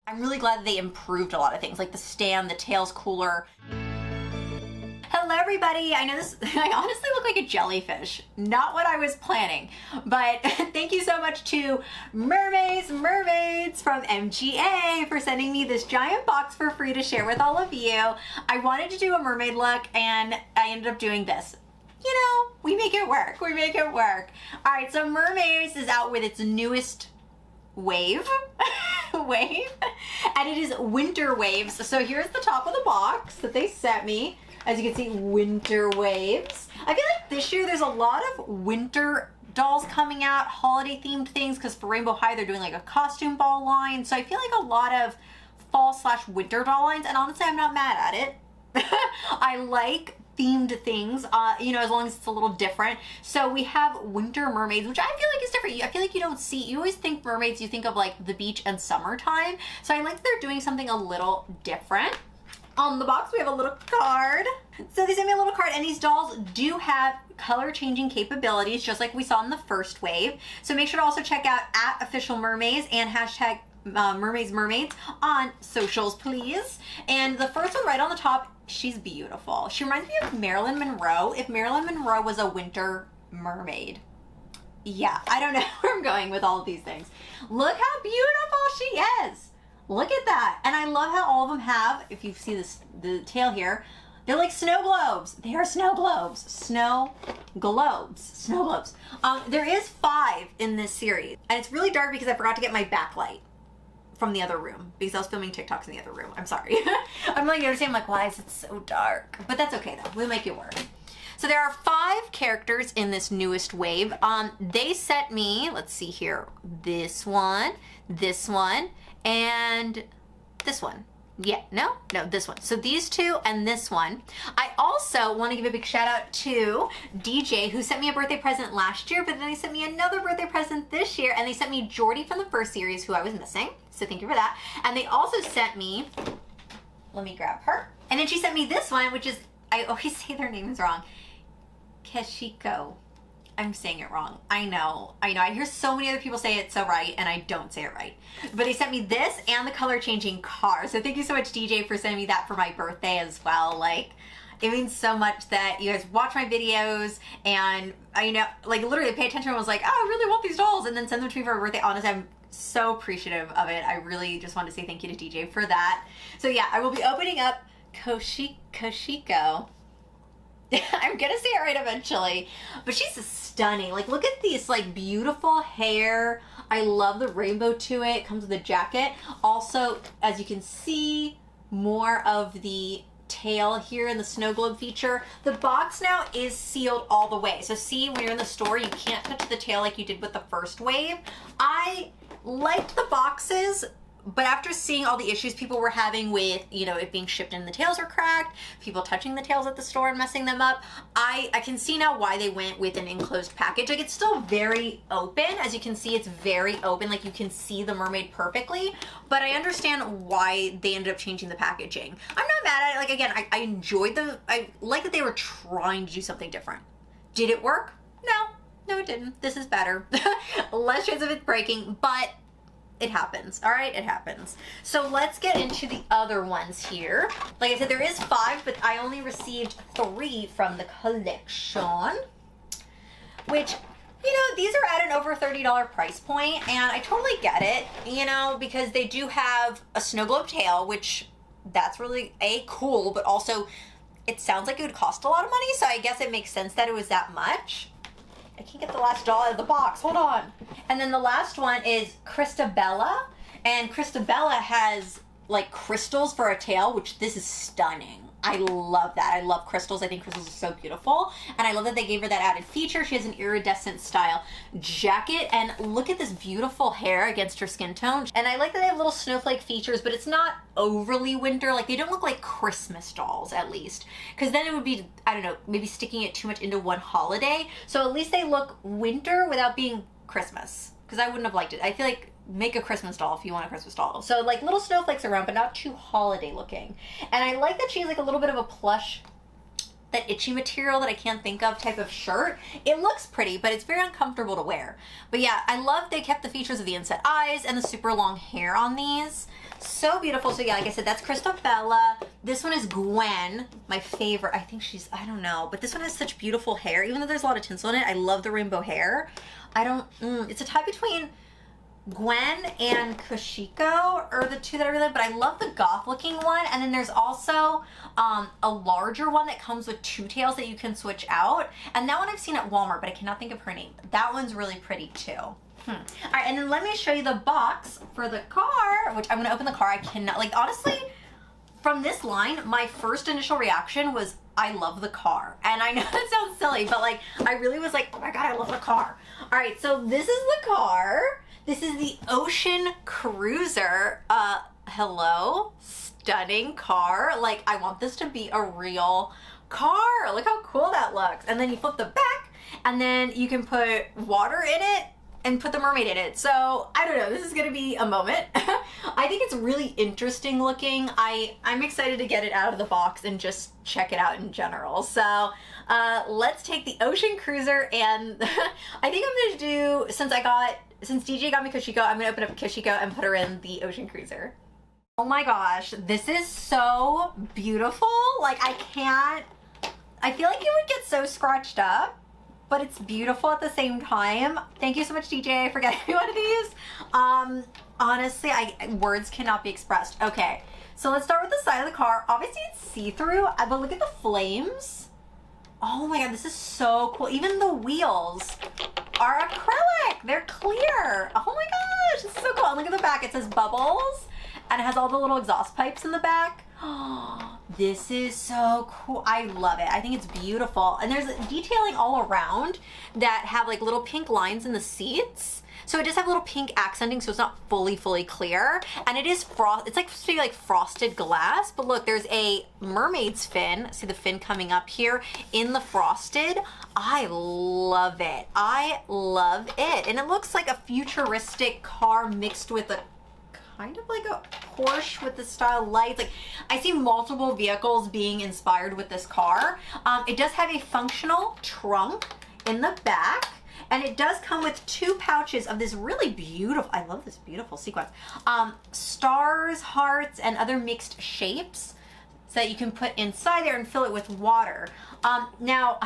I'm really glad that they improved a lot of things, like the stand, the tail's cooler. Hello everybody, I know this, I honestly look like a jellyfish. Not what I was planning, but thank you so much to Mermaze Mermaids from MGA for sending me this giant box for free to share with all of you. I wanted to do a mermaid look and I ended up doing this. You know, we make it work, we make it work. All right, so Mermaze is out with its newest wave, and it is Winter Waves. So here's the top of the box that they sent me. As you can see, Winter Waves. I feel like this year there's a lot of winter dolls coming out, holiday themed things, because for Rainbow High they're doing like a costume ball line. So I feel like a lot of fall/winter doll lines, and honestly I'm not mad at it. I like themed things, you know, as long as it's a little different. So we have Winter Mermaids, which I feel like is different. I feel like you don't see, you always think mermaids, you think of like the beach and summertime. So I like that they're doing something a little different. On the box, we have a little card. So they sent me a little card, and these dolls do have color changing capabilities, just like we saw in the first wave. So make sure to also check out @officialmermaids and hashtag Mermaze Mermaids on socials, please. And the first one right on the top, she's beautiful. She reminds me of Marilyn Monroe, if Marilyn Monroe was a winter mermaid. Yeah, I don't know where I'm going with all of these things. Look how beautiful she is. Look at that. And I love how all of them have, if you see this, the tail here, they're like snow globes. They are snow globes. Snow globes. Snow globes. There is 5 in this series. And it's really dark because I forgot to get my backlight from the other room because I was filming TikToks in the other room. I'm sorry. I'm like noticing, I'm like, why is it so dark? But that's okay though. We'll make it work. So there are 5 characters in this newest wave. They sent me, let's see here, this one, and this one. Yeah, no, this one. So these 2 and this one. I also want to give a big shout out to DJ, who sent me a birthday present last year, but then they sent me another birthday present this year, and they sent me Jordy from the first series, who I was missing. So thank you for that. And they also sent me, let me grab her. And then she sent me this one, which is, I always say their names wrong. Keshiko. I'm saying it wrong. I know. I hear so many other people say it so right, and I don't say it right. But they sent me this and the color changing car. So thank you so much, DJ, for sending me that for my birthday as well. Like, it means so much that you guys watch my videos, and I know, like, literally pay attention and was like, oh, I really want these dolls, and then send them to me for my birthday. Honestly, I'm so appreciative of it. I really just want to say thank you to DJ for that. So yeah, I will be opening up Koshiko. I'm gonna say it right eventually, but she's stunning. Like, look at these, like, beautiful hair. I love the rainbow to it. It comes with a jacket. Also, as you can see, more of the tail here in the snow globe feature. The box now is sealed all the way. So see, when you're in the store, you can't touch the tail like you did with the first wave. I liked the boxes, but after seeing all the issues people were having with, you know, it being shipped and the tails are cracked, people touching the tails at the store and messing them up, I can see now why they went with an enclosed package. Like, it's still very open. As you can see, it's very open. Like, you can see the mermaid perfectly, but I understand why they ended up changing the packaging. I'm not mad at it. Like, again, I enjoyed I like that they were trying to do something different. Did it work? No, it didn't. This is better. Less chance of it breaking, but it happens. All right, it happens. So let's get into the other ones here. Like I said, there is 5, but I only received 3 from the collection, which, you know, these are at an over $30 price point, and I totally get it, you know, because they do have a snow globe tail, which that's really cool, but also it sounds like it would cost a lot of money, so I guess it makes sense that it was that much. I can't get the last doll out of the box. Hold on. And then the last one is Christabella. And Christabella has like crystals for a tail, which this is stunning. I love that. I love crystals. I think crystals are so beautiful. And I love that they gave her that added feature. She has an iridescent style jacket. And look at this beautiful hair against her skin tone. And I like that they have little snowflake features, but it's not overly winter. Like, they don't look like Christmas dolls, at least. Because then it would be, I don't know, maybe sticking it too much into one holiday. So at least they look winter without being Christmas. Because I wouldn't have liked it. I feel like make a Christmas doll if you want a Christmas doll. So like little snowflakes around, but not too holiday looking. And I like that she has like a little bit of a plush that itchy material that I can't think of type of shirt. It looks pretty, but it's very uncomfortable to wear. But yeah, I love they kept the features of the inset eyes and the super long hair on these. So beautiful. So yeah, like I said, that's Christabella. This one is Gwen, my favorite. I think she's, I don't know, but this one has such beautiful hair. Even though there's a lot of tinsel in it, I love the rainbow hair. It's a tie between Gwen and Koshiko are the two that I really like, but I love the goth looking one. And then there's also a larger one that comes with two tails that you can switch out. And that one I've seen at Walmart, but I cannot think of her name. That one's really pretty too. All right, and then let me show you the box for the car, which I'm gonna open the car. I cannot, like, honestly, from this line, my first initial reaction was, I love the car. And I know that sounds silly, but like, I really was like, oh my God, I love the car. All right, so this is the car. This is the Ocean Cruiser. Hello, stunning car. Like, I want this to be a real car. Look how cool that looks. And then you flip the back, and then you can put water in it and put the mermaid in it. So I don't know, this is gonna be a moment. I think it's really interesting looking. I'm excited to get it out of the box and just check it out in general. So let's take the Ocean Cruiser, and I think I'm gonna do, since DJ got me Koshiko, I'm gonna open up Koshiko and put her in the Ocean Cruiser. Oh my gosh, this is so beautiful. Like, I feel like it would get so scratched up, but it's beautiful at the same time. Thank you so much, DJ, for getting me one of these. Honestly, words cannot be expressed. Okay, so let's start with the side of the car. Obviously, it's see-through, but look at the flames. Oh my God, this is so cool. Even the wheels are acrylic. They're clear. Oh my gosh, this is so cool. And look at the back. It says Bubbles, and it has all the little exhaust pipes in the back. Oh, this is so cool. I love it. I think it's beautiful. And there's detailing all around that have like little pink lines in the seats. So it does have a little pink accenting, so it's not fully clear. And it is it's like supposed to be like frosted glass, but look, there's a mermaid's fin. See the fin coming up here in the frosted. I love it. I love it. And it looks like a futuristic car mixed with a kind of like a Porsche with the style lights. Like, I see multiple vehicles being inspired with this car. It does have a functional trunk in the back, and it does come with two pouches of this really beautiful, I love this beautiful sequence, stars, hearts, and other mixed shapes, so that you can put inside there and fill it with water. Now,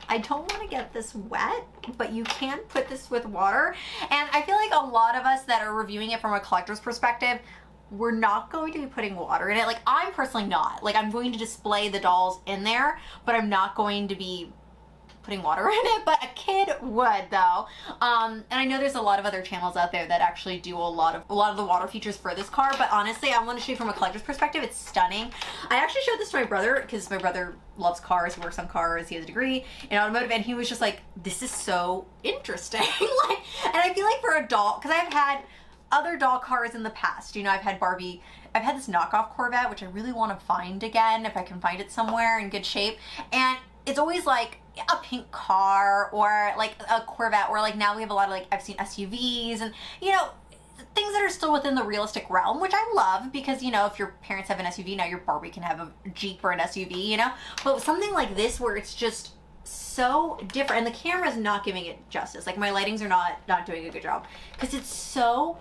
I don't want to get this wet, but you can put this with water. And I feel like a lot of us that are reviewing it from a collector's perspective, we're not going to be putting water in it. Like, I'm personally not. Like, I'm going to display the dolls in there, but I'm not going to be putting water in it, but a kid would though. And I know there's a lot of other channels out there that actually do a lot of the water features for this car, but honestly, I want to show you from a collector's perspective. It's stunning. I actually showed this to my brother because my brother loves cars. He works on cars. He has a degree in automotive, and he was just like, this is so interesting. Like, and I feel like for a doll, because I've had other doll cars in the past. You know, I've had Barbie, I've had this knockoff Corvette, which I really want to find again, if I can find it somewhere in good shape. And it's always like a pink car or like a Corvette, or like now we have a lot of like, I've seen SUVs and, you know, things that are still within the realistic realm, which I love because, you know, if your parents have an SUV, now your Barbie can have a Jeep or an SUV, you know? But something like this where it's just so different, and the camera's not giving it justice. Like, my lightings are not doing a good job because it's so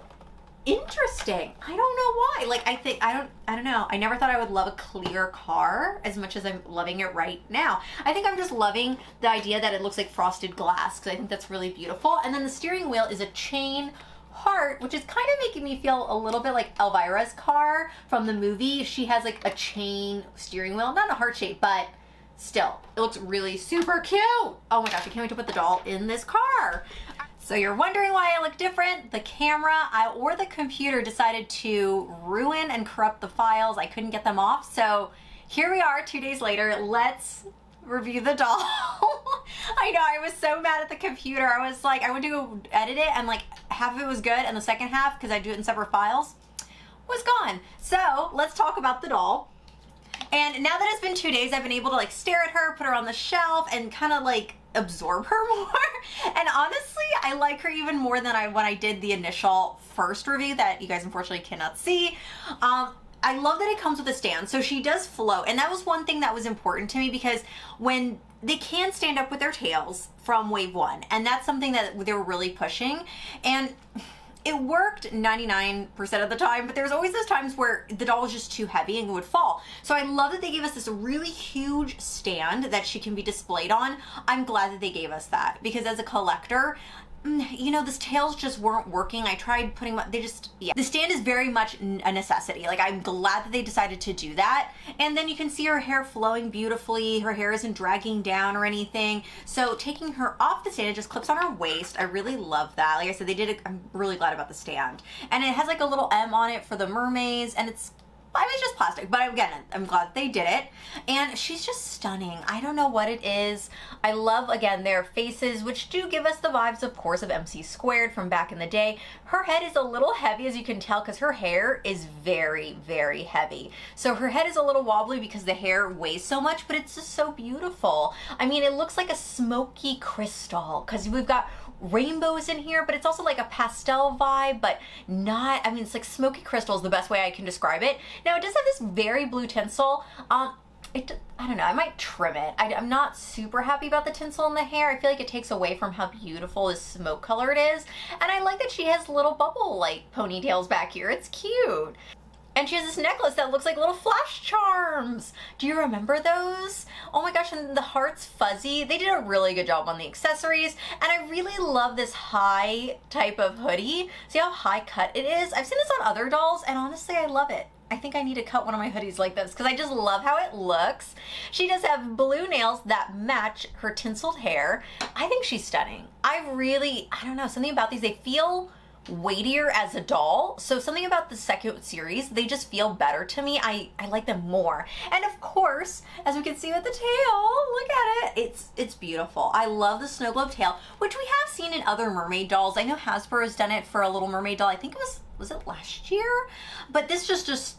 interesting. I don't know why. Like, I don't know. I never thought I would love a clear car as much as I'm loving it right now. I think I'm just loving the idea that it looks like frosted glass because I think that's really beautiful. And then the steering wheel is a chain heart, which is kind of making me feel a little bit like Elvira's car from the movie. She has like a chain steering wheel, not a heart shape, but still, it looks really super cute. Oh my gosh, I can't wait to put the doll in this car. So you're wondering why I look different? The camera or the computer decided to ruin and corrupt the files. I couldn't get them off. So here we are 2 days later. Let's review the doll. I know, I was so mad at the computer. I was like, I went to go edit it and like half of it was good and the second half, because I do it in separate files, was gone. So let's talk about the doll. And now that it's been 2 days, I've been able to like stare at her, put her on the shelf, and kind of like absorb her more. And honestly, I like her even more than when I did the initial first review that you guys unfortunately cannot see. I love that it comes with a stand. So she does float. And that was one thing that was important to me because when they can stand up with their tails from wave 1, and that's something that they were really pushing. And it worked 99% of the time, but there's always those times where the doll was just too heavy and would fall. So I love that they gave us this really huge stand that she can be displayed on. I'm glad that they gave us that because as a collector, you know, these tails just weren't working. I tried putting they just, yeah. The stand is very much a necessity. Like, I'm glad that they decided to do that. And then you can see her hair flowing beautifully. Her hair isn't dragging down or anything. So taking her off the stand, it just clips on her waist. I really love that. Like I said, they did it. I'm really glad about the stand. And it has like a little M on it for the mermaids, and it's just plastic, but again, I'm glad they did it. And she's just stunning. I don't know what it is. I love, again, their faces, which do give us the vibes, of course, of MC Squared from back in the day. Her head is a little heavy, as you can tell, because her hair is very, very heavy. So her head is a little wobbly because the hair weighs so much, but it's just so beautiful. I mean, it looks like a smoky crystal because we've got rainbows in here, but it's also like a pastel vibe, but not, I mean, it's like smoky crystal is the best way I can describe it. Now, it does have this very blue tinsel. I don't know, I might trim it. I'm not super happy about the tinsel in the hair. I feel like it takes away from how beautiful this smoke color it is. And I like that she has little bubble like ponytails back here. It's cute. And she has this necklace that looks like little flash charms. Do you remember those? Oh my gosh, and the heart's fuzzy. They did a really good job on the accessories. And I really love this high type of hoodie. See how high cut it is? I've seen this on other dolls, and honestly, I love it. I think I need to cut one of my hoodies like this because I just love how it looks. She does have blue nails that match her tinseled hair. I think she's stunning. I don't know, something about these, they feel weightier as a doll. So something about the second series, they just feel better to me. I like them more. And of course, as we can see with the tail, look at it. It's beautiful. I love the snow globe tail, which we have seen in other mermaid dolls. I know Hasbro has done it for a little mermaid doll. I think it was it last year? But this just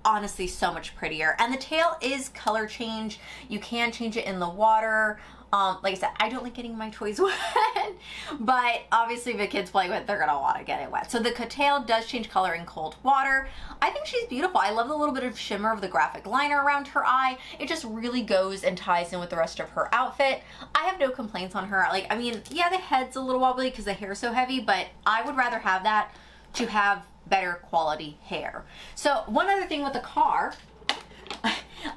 honestly so much prettier. And the tail is color change. You can change it in the water. Like I said, I don't like getting my toys wet, but obviously if the kids play with it, they're gonna want to get it wet. So the tail does change color in cold water. I think she's beautiful. I love the little bit of shimmer of the graphic liner around her eye. It just really goes and ties in with the rest of her outfit. I have no complaints on her. Like, I mean, yeah, the head's a little wobbly because the hair's so heavy, but I would rather have that to have better quality hair. So one other thing with the car,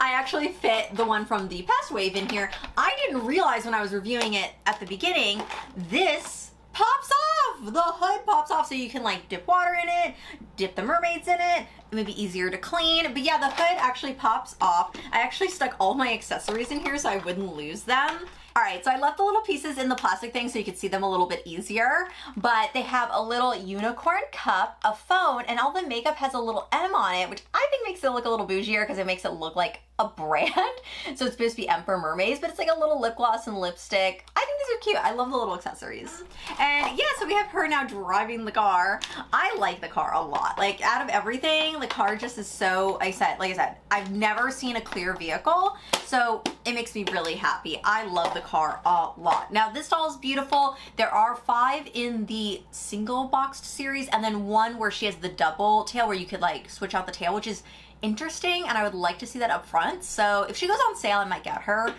I actually fit the one from the past wave in here. I didn't realize when I was reviewing it at the beginning, this pops off. The hood pops off so you can like dip water in it, dip the mermaids in it. It may be easier to clean, but yeah, the hood actually pops off. I actually stuck all my accessories in here so I wouldn't lose them. All right, so I left the little pieces in the plastic thing so you could see them a little bit easier, but they have a little unicorn cup, a phone, and all the makeup has a little M on it, which I think makes it look a little bougier because it makes it look like a brand. So it's supposed to be M for Mermaids, but it's like a little lip gloss and lipstick. I think these are cute. I love the little accessories. And yeah, so we have her now driving the car. I like the car a lot. Like, out of everything, the car just is so, like I said, I've never seen a clear vehicle, so it makes me really happy. I love the car a lot. Now, this doll is beautiful. There are 5 in the single boxed series, and then 1 where she has the double tail where you could like switch out the tail, which is interesting, and I would like to see that up front. So if she goes on sale, I might get her.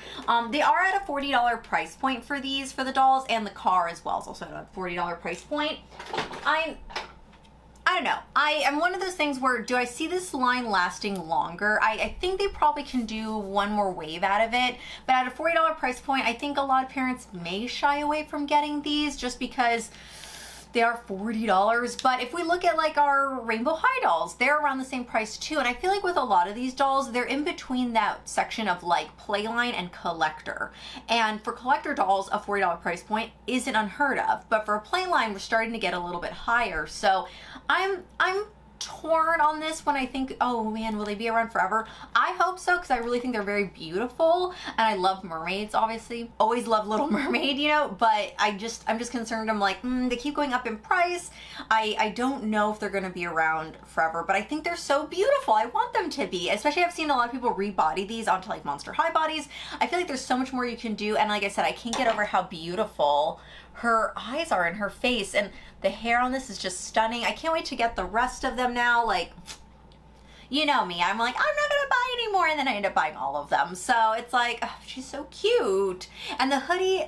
They are at a $40 price point for these, for the dolls, and the car as well is also at a $40 price point. I don't know. I am one of those things where, do I see this line lasting longer? I think they probably can do one more wave out of it, but at a $40 price point, I think a lot of parents may shy away from getting these just because they are $40. But if we look at like our Rainbow High dolls, they're around the same price too. And I feel like with a lot of these dolls, they're in between that section of like playline and collector. And for collector dolls, a $40 price point isn't unheard of. But for a playline, we're starting to get a little bit higher. So I'm torn on this when I think, oh man, will they be around forever? I hope so, because I really think they're very beautiful, and I love mermaids, obviously. Always love Little Mermaid, you know, but I'm just concerned. I'm like, they keep going up in price. I don't know if they're gonna be around forever, but I think they're so beautiful. I want them to be, especially I've seen a lot of people rebody these onto like Monster High bodies. I feel like there's so much more you can do, and like I said, I can't get over how beautiful her eyes are in her face, and the hair on this is just stunning. I can't wait to get the rest of them now. Like, you know me, I'm like, I'm not gonna buy any more, and then I end up buying all of them. So it's like, oh, she's so cute. And the hoodie,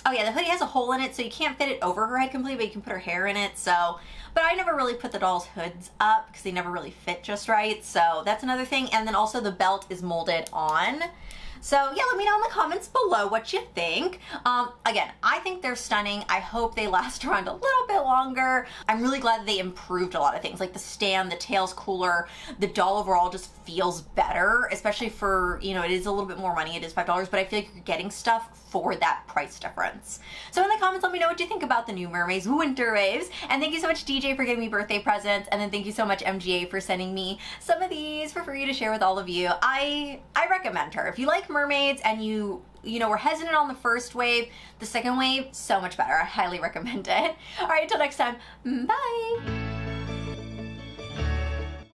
oh yeah, the hoodie has a hole in it, so you can't fit it over her head completely, but you can put her hair in it, so. But I never really put the dolls' hoods up because they never really fit just right, so that's another thing. And then also the belt is molded on. So yeah, let me know in the comments below what you think. Again, I think they're stunning. I hope they last around a little bit longer. I'm really glad that they improved a lot of things, like the stand, the tail's cooler, the doll overall just feels better, especially for, you know, it is a little bit more money, it is $5, but I feel like you're getting stuff for that price difference. So in the comments, let me know what you think about the new Mermaze Winter Waves, and thank you so much DJ for giving me birthday presents, and then thank you so much MGA for sending me some of these for free to share with all of you. I recommend her. If you like mermaids and you know, were hesitant on the first wave, the second wave, so much better. I highly recommend it. All right, until next time, bye.